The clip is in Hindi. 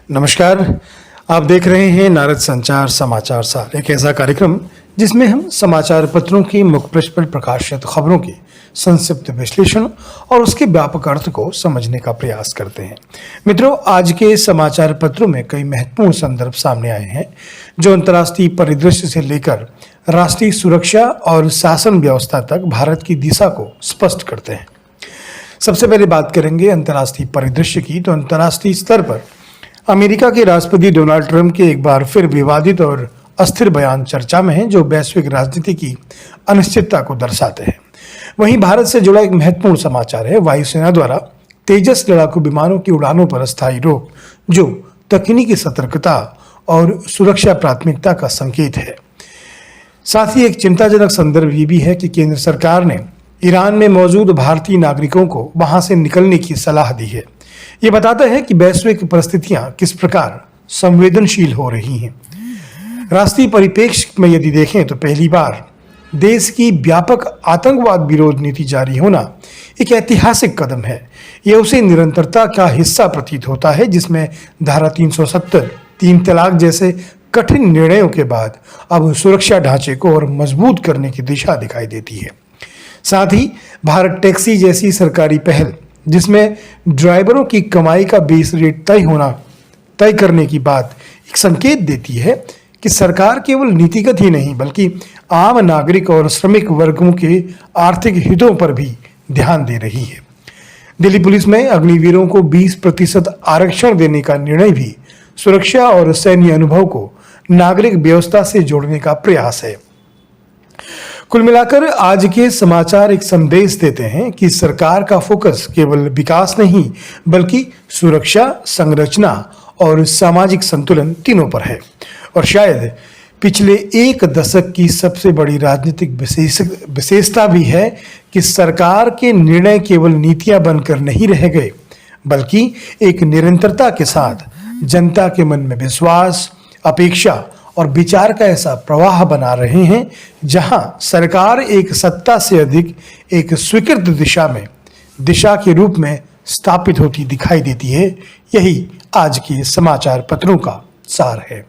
नमस्कार। आप देख रहे हैं नारद संचार समाचार सार, एक ऐसा कार्यक्रम जिसमें हम समाचार पत्रों की मुख्य पृष्ठ पर प्रकाशित खबरों की संक्षिप्त विश्लेषण और उसके व्यापक अर्थ को समझने का प्रयास करते हैं। मित्रों, आज के समाचार पत्रों में कई महत्वपूर्ण संदर्भ सामने आए हैं जो अंतर्राष्ट्रीय परिदृश्य से लेकर राष्ट्रीय सुरक्षा और शासन व्यवस्था तक भारत की दिशा को स्पष्ट करते हैं। सबसे पहले बात करेंगे अंतर्राष्ट्रीय परिदृश्य की। तो अंतर्राष्ट्रीय स्तर पर अमेरिका के राष्ट्रपति डोनाल्ड ट्रंप के एक बार फिर विवादित और अस्थिर बयान चर्चा में हैं, जो वैश्विक राजनीति की अनिश्चितता को दर्शाते हैं। वहीं भारत से जुड़ा एक महत्वपूर्ण समाचार है। वायुसेना द्वारा तेजस लड़ाकू विमानों की उड़ानों पर अस्थायी रोक, जो तकनीकी सतर्कता और सुरक्षा प्राथमिकता का संकेत है। साथ ही एक चिंताजनक संदर्भ ये भी है कि केंद्र सरकार ने ईरान में मौजूद भारतीय नागरिकों को वहां से निकलने की सलाह दी है। ये बताता है कि वैश्विक परिस्थितियां किस प्रकार संवेदनशील हो रही हैं। राष्ट्रीय परिप्रेक्ष्य में यदि देखें तो पहली बार देश की व्यापक आतंकवाद विरोध नीति जारी होना एक ऐतिहासिक कदम है। यह उसे निरंतरता का हिस्सा प्रतीत होता है जिसमें धारा 370, 3 तलाक जैसे कठिन निर्णयों के बाद अब सुरक्षा ढांचे को और मजबूत करने की दिशा दिखाई देती है। साथ ही भारत टैक्सी जैसी सरकारी पहल, जिसमें ड्राइवरों की कमाई का बेस रेट तय करने की बात एक संकेत देती है कि सरकार केवल नीतिगत ही नहीं बल्कि आम नागरिक और श्रमिक वर्गों के आर्थिक हितों पर भी ध्यान दे रही है। दिल्ली पुलिस में अग्निवीरों को 20% आरक्षण देने का निर्णय भी सुरक्षा और सैन्य अनुभव को नागरिक व्यवस्था से जोड़ने का प्रयास है। कुल मिलाकर आज के समाचार एक संदेश देते हैं कि सरकार का फोकस केवल विकास नहीं बल्कि सुरक्षा, संरचना और सामाजिक संतुलन तीनों पर है। और शायद पिछले एक दशक की सबसे बड़ी राजनीतिक विशेषता भी है कि सरकार के निर्णय केवल नीतियां बनकर नहीं रह गए बल्कि एक निरंतरता के साथ जनता के मन में विश्वास, अपेक्षा और विचार का ऐसा प्रवाह बना रहे हैं जहां सरकार एक सत्ता से अधिक एक स्वीकृत दिशा के रूप में स्थापित होती दिखाई देती है। यही आज के समाचार पत्रों का सार है।